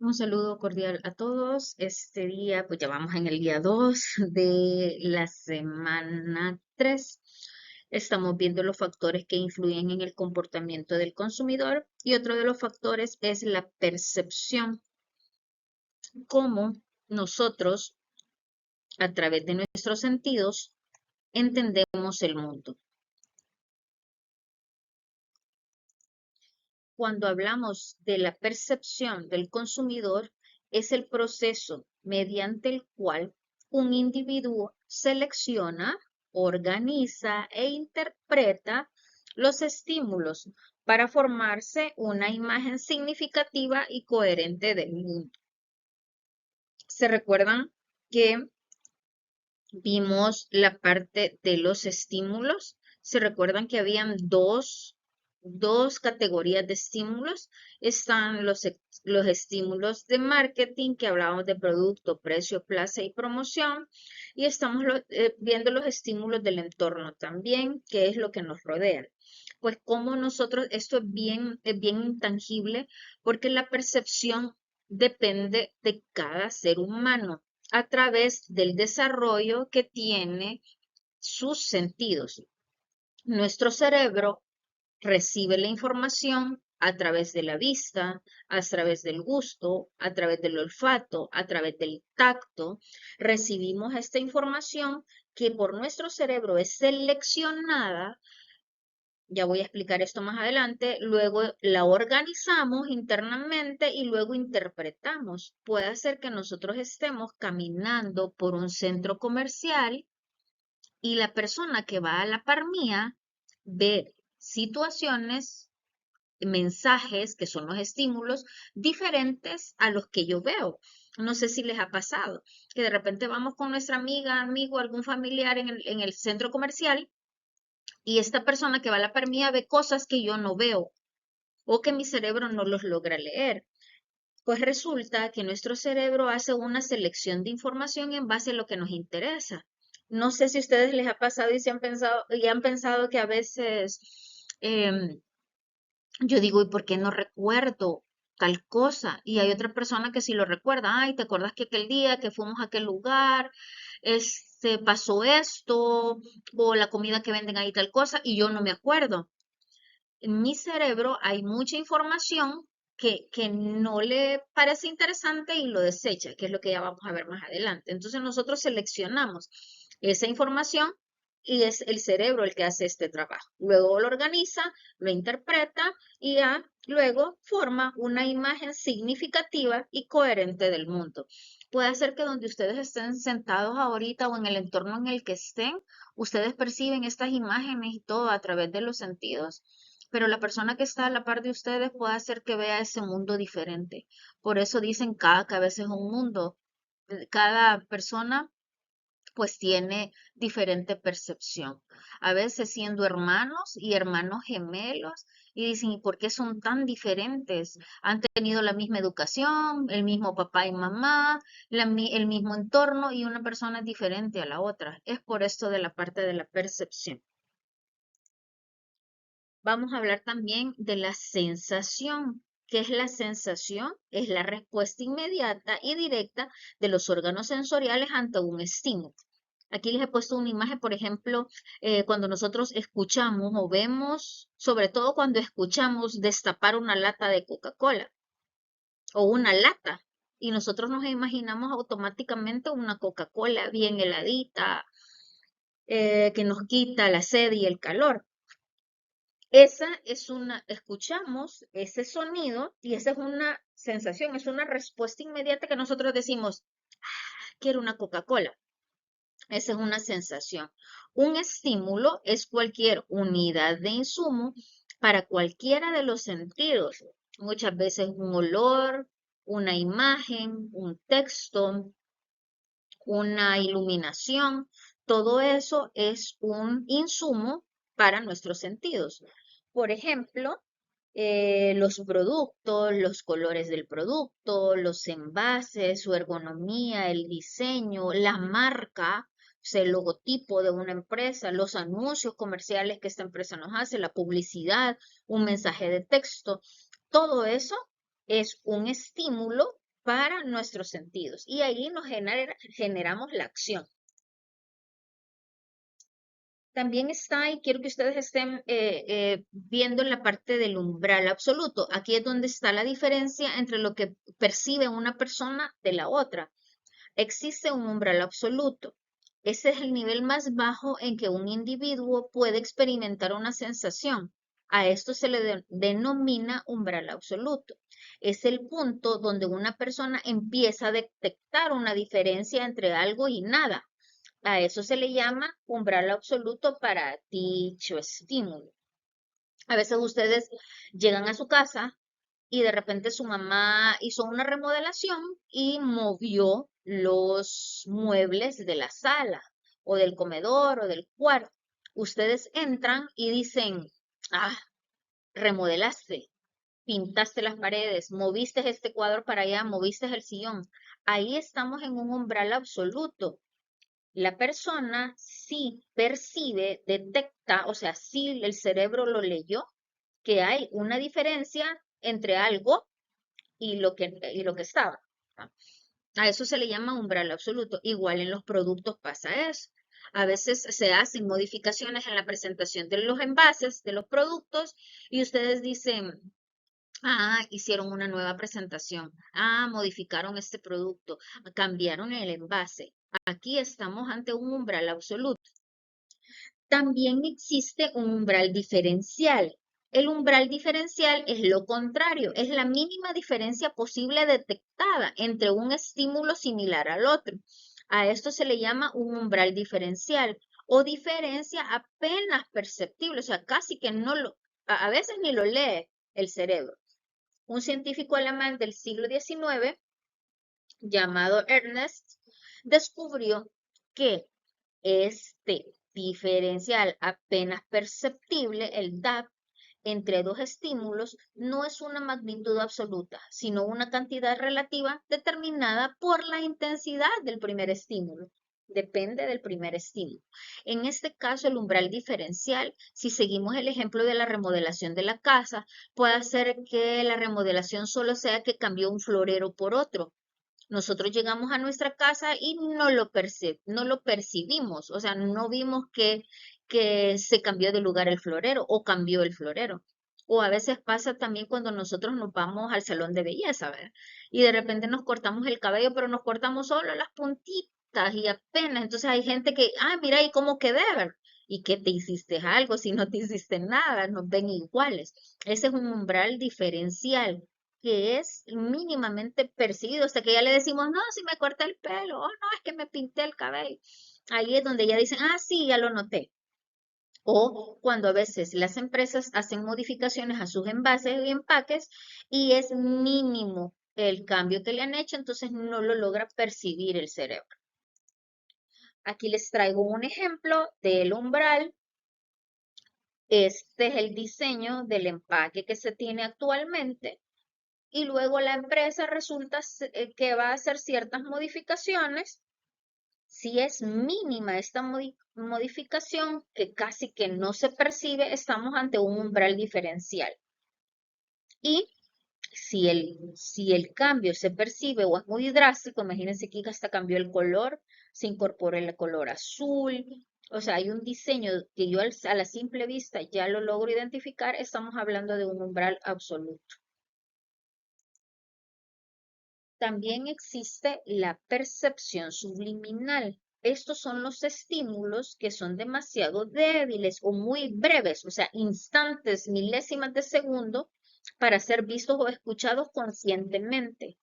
Un saludo cordial a todos. Este día, pues ya vamos en el día 2 de la semana 3. Estamos viendo los factores que influyen en el comportamiento del consumidor y otro de los factores es la percepción, cómo nosotros a través de nuestros sentidos entendemos el mundo. Cuando hablamos de la percepción del consumidor, es el proceso mediante el cual un individuo selecciona, organiza e interpreta los estímulos para formarse una imagen significativa y coherente del mundo. ¿Se recuerdan que vimos la parte de los estímulos? ¿Se recuerdan que habían dos categorías de estímulos? Están los estímulos de marketing, que hablábamos de producto, precio, plaza y promoción. Y estamos viendo los estímulos del entorno también, que es lo que nos rodea. Pues como nosotros, esto es bien intangible, porque la percepción depende de cada ser humano a través del desarrollo que tiene sus sentidos. Nuestro cerebro recibe la información a través de la vista, a través del gusto, a través del olfato, a través del tacto. Recibimos esta información que por nuestro cerebro es seleccionada. Ya voy a explicar esto más adelante. Luego la organizamos internamente y luego interpretamos. Puede ser que nosotros estemos caminando por un centro comercial y la persona que va a la par mía ve situaciones, mensajes, que son los estímulos, diferentes a los que yo veo. No sé si les ha pasado, que de repente vamos con nuestra amiga, amigo, algún familiar en el centro comercial y esta persona que va a la par mía ve cosas que yo no veo o que mi cerebro no los logra leer. Pues resulta que nuestro cerebro hace una selección de información en base a lo que nos interesa. No sé si a ustedes les ha pasado y han pensado que a veces yo digo, ¿y por qué no recuerdo tal cosa? Y hay otra persona que sí lo recuerda. Ay, ¿te acuerdas que aquel día que fuimos a aquel lugar, pasó esto, o la comida que venden ahí tal cosa, y yo no me acuerdo? En mi cerebro hay mucha información que no le parece interesante y lo desecha, que es lo que ya vamos a ver más adelante. Entonces nosotros seleccionamos esa información y es el cerebro el que hace este trabajo. Luego lo organiza, lo interpreta y ya luego forma una imagen significativa y coherente del mundo. Puede ser que donde ustedes estén sentados ahorita o en el entorno en el que estén, ustedes perciben estas imágenes y todo a través de los sentidos, pero la persona que está a la par de ustedes puede hacer que vea ese mundo diferente. Por eso dicen cada cabeza es un mundo. Cada persona pues tiene diferente percepción. A veces siendo hermanos y hermanos gemelos y dicen, ¿y por qué son tan diferentes? Han tenido la misma educación, el mismo papá y mamá, el mismo entorno y una persona es diferente a la otra. Es por esto de la parte de la percepción. Vamos a hablar también de la sensación. ¿Qué es la sensación? Es la respuesta inmediata y directa de los órganos sensoriales ante un estímulo. Aquí les he puesto una imagen, por ejemplo, cuando nosotros escuchamos o vemos, sobre todo cuando escuchamos destapar una lata de Coca-Cola o una lata, y nosotros nos imaginamos automáticamente una Coca-Cola bien heladita, que nos quita la sed y el calor. Escuchamos ese sonido y esa es una sensación, es una respuesta inmediata que nosotros decimos, quiero una Coca-Cola. Esa es una sensación. Un estímulo es cualquier unidad de insumo para cualquiera de los sentidos. Muchas veces un olor, una imagen, un texto, una iluminación. Todo eso es un insumo para nuestros sentidos. Por ejemplo, los productos, los colores del producto, los envases, su ergonomía, el diseño, la marca, o sea, el logotipo de una empresa, los anuncios comerciales que esta empresa nos hace, la publicidad, un mensaje de texto, todo eso es un estímulo para nuestros sentidos y ahí nos generamos la acción. También está, y quiero que ustedes estén viendo la parte del umbral absoluto. Aquí es donde está la diferencia entre lo que percibe una persona de la otra. Existe un umbral absoluto. Ese es el nivel más bajo en que un individuo puede experimentar una sensación. A esto se le denomina umbral absoluto. Es el punto donde una persona empieza a detectar una diferencia entre algo y nada. A eso se le llama umbral absoluto para dicho estímulo. A veces ustedes llegan a su casa y de repente su mamá hizo una remodelación y movió los muebles de la sala o del comedor o del cuarto. Ustedes entran y dicen, ah, remodelaste, pintaste las paredes, moviste este cuadro para allá, moviste el sillón. Ahí estamos en un umbral absoluto. La persona sí percibe, detecta, o sea, sí el cerebro lo leyó, que hay una diferencia entre algo y lo que estaba. ¿No? A eso se le llama umbral absoluto. Igual en los productos pasa eso. A veces se hacen modificaciones en la presentación de los envases de los productos y ustedes dicen, ah, hicieron una nueva presentación. Ah, modificaron este producto, cambiaron el envase. Aquí estamos ante un umbral absoluto. También existe un umbral diferencial. El umbral diferencial es lo contrario, es la mínima diferencia posible detectada entre un estímulo similar al otro. A esto se le llama un umbral diferencial o diferencia apenas perceptible, o sea, casi que no lo, a veces ni lo lee el cerebro. Un científico alemán del siglo XIX llamado Ernst descubrió que este diferencial apenas perceptible, el DAP, entre dos estímulos no es una magnitud absoluta, sino una cantidad relativa determinada por la intensidad del primer estímulo. Depende del primer estímulo. En este caso, el umbral diferencial, si seguimos el ejemplo de la remodelación de la casa, puede ser que la remodelación solo sea que cambió un florero por otro. Nosotros llegamos a nuestra casa y no lo percibimos, o sea, no vimos que se cambió de lugar el florero o cambió el florero. O a veces pasa también cuando nosotros nos vamos al salón de belleza, ¿verdad? Y de repente nos cortamos el cabello, pero nos cortamos solo las puntitas y apenas. Entonces hay gente que, ah, mira, ¿y cómo quedé? ¿Verdad? ¿Y qué te hiciste algo? Si no te hiciste nada, nos ven iguales. Ese es un umbral diferencial que es mínimamente percibido, hasta que ya le decimos, no, si me corté el pelo, oh, no, es que me pinté el cabello. Ahí es donde ya dicen, ah, sí, ya lo noté. O cuando a veces las empresas hacen modificaciones a sus envases y empaques y es mínimo el cambio que le han hecho, entonces no lo logra percibir el cerebro. Aquí les traigo un ejemplo del umbral. Este es el diseño del empaque que se tiene actualmente. Y luego la empresa resulta que va a hacer ciertas modificaciones. Si es mínima esta modificación, que casi que no se percibe, estamos ante un umbral diferencial. Y si el cambio se percibe o es muy drástico, imagínense que hasta cambió el color, se incorpora el color azul. O sea, hay un diseño que yo a la simple vista ya lo logro identificar, estamos hablando de un umbral absoluto. También existe la percepción subliminal. Estos son los estímulos que son demasiado débiles o muy breves, o sea, instantes, milésimas de segundo, para ser vistos o escuchados conscientemente.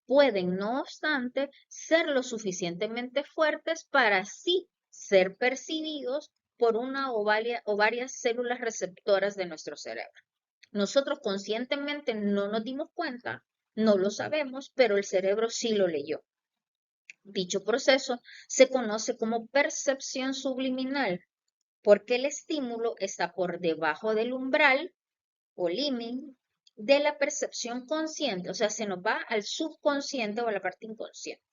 Pueden, no obstante, ser lo suficientemente fuertes para así ser percibidos por una o varias células receptoras de nuestro cerebro. Nosotros conscientemente no nos dimos cuenta, no lo sabemos, pero el cerebro sí lo leyó. Dicho proceso se conoce como percepción subliminal porque el estímulo está por debajo del umbral o límite de la percepción consciente, o sea, se nos va al subconsciente o a la parte inconsciente,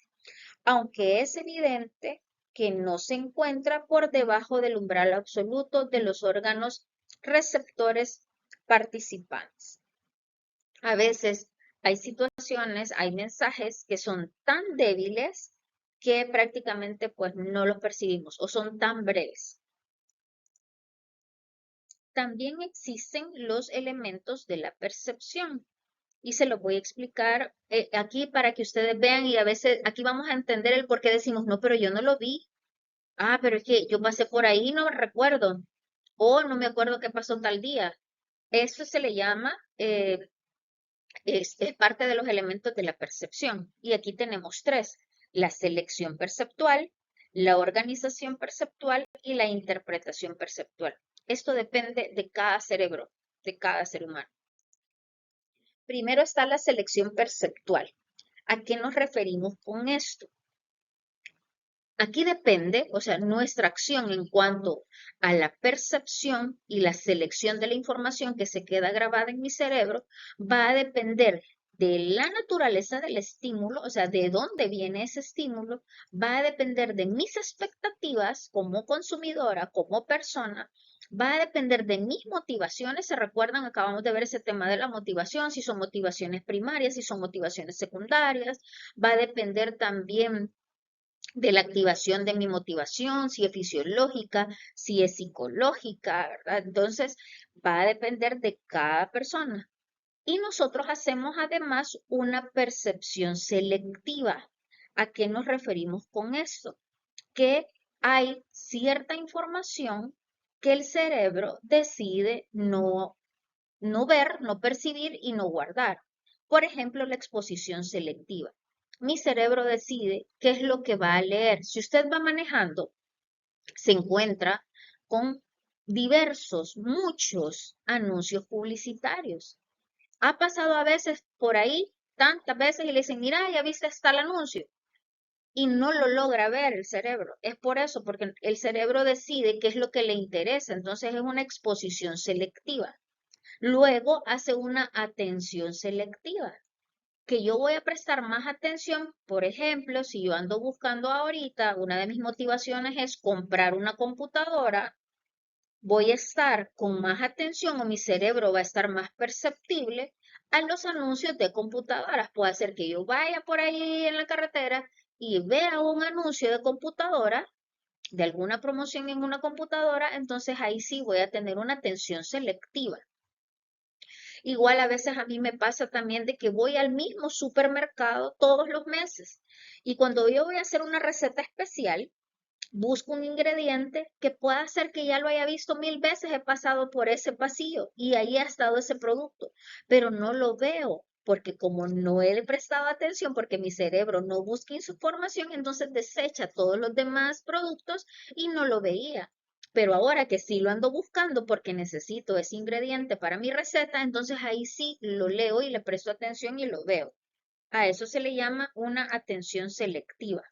aunque es evidente que no se encuentra por debajo del umbral absoluto de los órganos receptores participantes. A veces Hay situaciones, hay mensajes que son tan débiles que prácticamente pues no los percibimos o son tan breves. También existen los elementos de la percepción y se los voy a explicar aquí para que ustedes vean y a veces aquí vamos a entender el por qué decimos, no, pero yo no lo vi. Ah, pero es que yo pasé por ahí y no recuerdo. O no me acuerdo qué pasó tal día. Eso se le llama, es parte de los elementos de la percepción. Y aquí tenemos tres: la selección perceptual, la organización perceptual y la interpretación perceptual. Esto depende de cada cerebro, de cada ser humano. Primero está la selección perceptual. ¿A qué nos referimos con esto? Aquí depende, o sea, nuestra acción en cuanto a la percepción y la selección de la información que se queda grabada en mi cerebro, va a depender de la naturaleza del estímulo, o sea, de dónde viene ese estímulo, va a depender de mis expectativas como consumidora, como persona, va a depender de mis motivaciones. ¿Se recuerdan? Acabamos de ver ese tema de la motivación, si son motivaciones primarias, si son motivaciones secundarias, va a depender también de la activación de mi motivación, si es fisiológica, si es psicológica, ¿verdad? Entonces, va a depender de cada persona. Y nosotros hacemos además una percepción selectiva. ¿A qué nos referimos con esto? Que hay cierta información que el cerebro decide no ver, no percibir y no guardar. Por ejemplo, la exposición selectiva. Mi cerebro decide qué es lo que va a leer. Si usted va manejando, se encuentra con muchos anuncios publicitarios. Ha pasado a veces por ahí, tantas veces, y le dicen, mira, ya viste, está el anuncio. Y no lo logra ver el cerebro. Es por eso, porque el cerebro decide qué es lo que le interesa. Entonces es una exposición selectiva. Luego hace una atención selectiva, que yo voy a prestar más atención. Por ejemplo, si yo ando buscando ahorita, una de mis motivaciones es comprar una computadora, voy a estar con más atención o mi cerebro va a estar más perceptible a los anuncios de computadoras. Puede ser que yo vaya por ahí en la carretera y vea un anuncio de computadora, de alguna promoción en una computadora, entonces ahí sí voy a tener una atención selectiva. Igual a veces a mí me pasa también de que voy al mismo supermercado todos los meses y cuando yo voy a hacer una receta especial, busco un ingrediente que pueda ser que ya lo haya visto 1000 veces, he pasado por ese pasillo y ahí ha estado ese producto, pero no lo veo porque como no he prestado atención, porque mi cerebro no busca información, entonces desecha todos los demás productos y no lo veía. Pero ahora que sí lo ando buscando porque necesito ese ingrediente para mi receta, entonces ahí sí lo leo y le presto atención y lo veo. A eso se le llama una atención selectiva.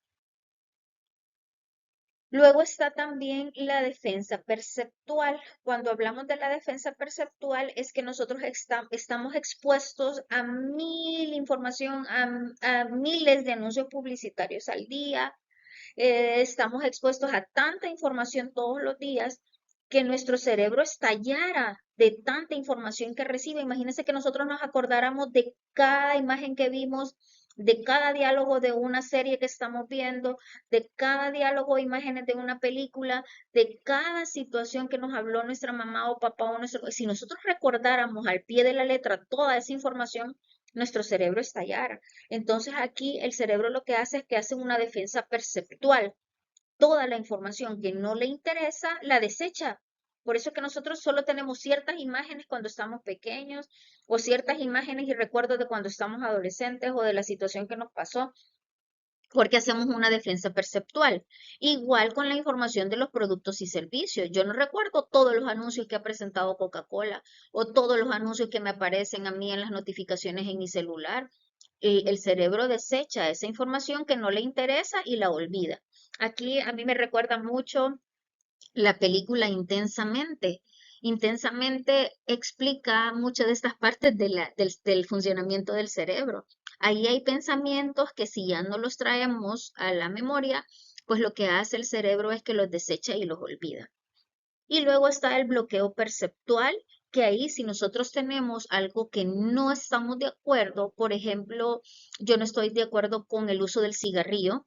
Luego está también la defensa perceptual. Cuando hablamos de la defensa perceptual es que nosotros estamos expuestos a mil información, a miles de anuncios publicitarios al día. Estamos expuestos a tanta información todos los días que nuestro cerebro estallara de tanta información que recibe. Imagínense que nosotros nos acordáramos de cada imagen que vimos, de cada diálogo de una serie que estamos viendo, de cada diálogo o imágenes de una película, de cada situación que nos habló nuestra mamá o papá o nuestro... Si nosotros recordáramos al pie de la letra toda esa información, nuestro cerebro estallara. Entonces aquí el cerebro lo que hace es que hace una defensa perceptual. Toda la información que no le interesa la desecha. Por eso es que nosotros solo tenemos ciertas imágenes cuando estamos pequeños o ciertas imágenes y recuerdos de cuando estamos adolescentes o de la situación que nos pasó, porque hacemos una defensa perceptual. Igual con la información de los productos y servicios. Yo no recuerdo todos los anuncios que ha presentado Coca-Cola o todos los anuncios que me aparecen a mí en las notificaciones en mi celular. El cerebro desecha esa información que no le interesa y la olvida. Aquí a mí me recuerda mucho la película Intensamente. Intensamente explica muchas de estas partes del funcionamiento del cerebro. Ahí hay pensamientos que si ya no los traemos a la memoria, pues lo que hace el cerebro es que los desecha y los olvida. Y luego está el bloqueo perceptual, que ahí si nosotros tenemos algo que no estamos de acuerdo, por ejemplo, yo no estoy de acuerdo con el uso del cigarrillo,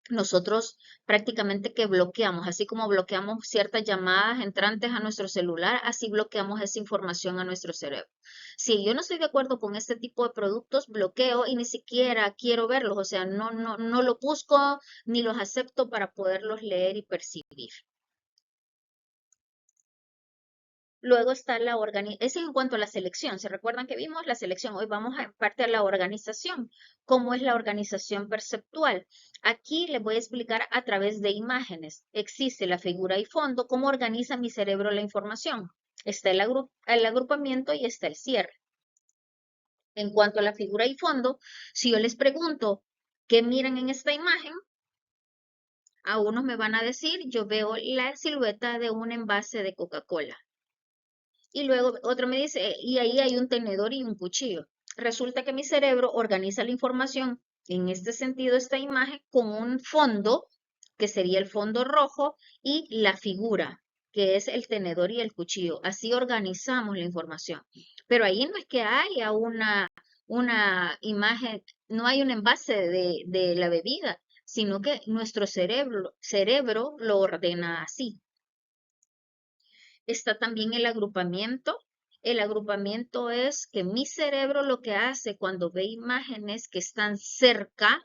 nosotros prácticamente que bloqueamos, así como bloqueamos ciertas llamadas entrantes a nuestro celular, así bloqueamos esa información a nuestro cerebro. Si yo no estoy de acuerdo con este tipo de productos, bloqueo y ni siquiera quiero verlos, o sea, no los busco ni los acepto para poderlos leer y percibir. Luego está la organización, ese es en cuanto a la selección. ¿Se recuerdan que vimos la selección? Hoy vamos a en parte a la organización. ¿Cómo es la organización perceptual? Aquí les voy a explicar a través de imágenes. Existe la figura y fondo, cómo organiza mi cerebro la información. Está el agrupamiento y está el cierre. En cuanto a la figura y fondo, si yo les pregunto, ¿qué miran en esta imagen? A unos me van a decir, yo veo la silueta de un envase de Coca-Cola. Y luego otro me dice, y ahí hay un tenedor y un cuchillo. Resulta que mi cerebro organiza la información en este sentido, esta imagen, con un fondo, que sería el fondo rojo, y la figura, que es el tenedor y el cuchillo. Así organizamos la información. Pero ahí no es que haya una imagen, no hay un envase de la bebida, sino que nuestro cerebro lo ordena así. Está también el agrupamiento. El agrupamiento es que mi cerebro lo que hace cuando ve imágenes que están cerca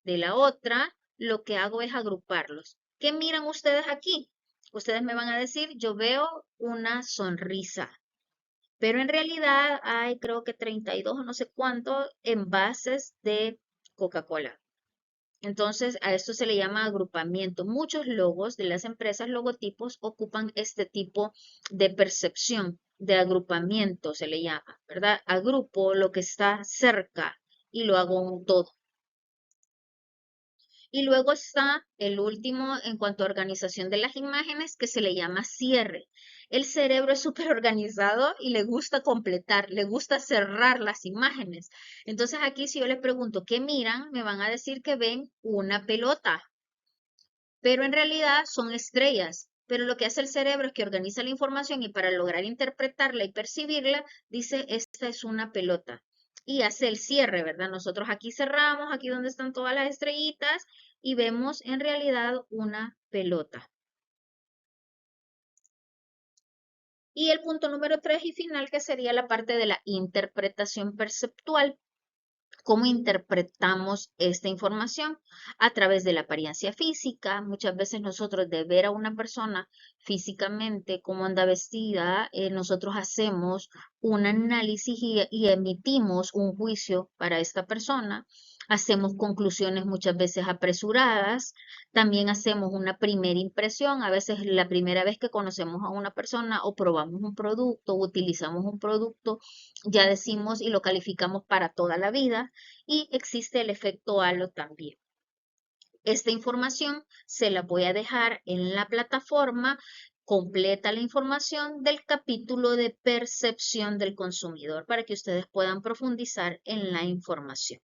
de la otra, lo que hago es agruparlos. ¿Qué miran ustedes aquí? Ustedes me van a decir, yo veo una sonrisa, pero en realidad hay creo que 32 o no sé cuántos envases de Coca-Cola. Entonces, a esto se le llama agrupamiento. Muchos logos de las empresas, logotipos, ocupan este tipo de percepción, de agrupamiento, se le llama, ¿verdad? Agrupo lo que está cerca y lo hago un todo. Y luego está el último en cuanto a organización de las imágenes, que se le llama cierre. El cerebro es súper organizado y le gusta completar, le gusta cerrar las imágenes. Entonces aquí si yo les pregunto qué miran, me van a decir que ven una pelota, pero en realidad son estrellas. Pero lo que hace el cerebro es que organiza la información y para lograr interpretarla y percibirla, dice, esta es una pelota. Y hace el cierre, ¿verdad? Nosotros aquí cerramos, aquí donde están todas las estrellitas, y vemos en realidad una pelota. Y el punto número 3 y final, que sería la parte de la interpretación perceptual. ¿Cómo interpretamos esta información? A través de la apariencia física. Muchas veces nosotros de ver a una persona físicamente, cómo anda vestida, nosotros hacemos un análisis y emitimos un juicio para esta persona. Hacemos conclusiones muchas veces apresuradas. También hacemos una primera impresión. A veces la primera vez que conocemos a una persona o probamos un producto o utilizamos un producto, ya decimos y lo calificamos para toda la vida, y existe el efecto halo también. Esta información se la voy a dejar en la plataforma, completa la información del capítulo de percepción del consumidor para que ustedes puedan profundizar en la información.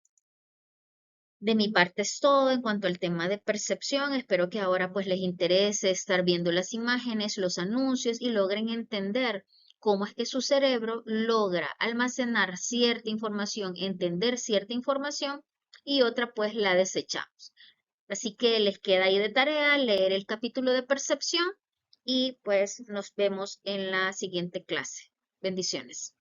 De mi parte es todo en cuanto al tema de percepción. Espero que ahora pues les interese estar viendo las imágenes, los anuncios y logren entender cómo es que su cerebro logra almacenar cierta información, entender cierta información y otra pues la desechamos. Así que les queda ahí de tarea leer el capítulo de percepción y pues nos vemos en la siguiente clase. Bendiciones.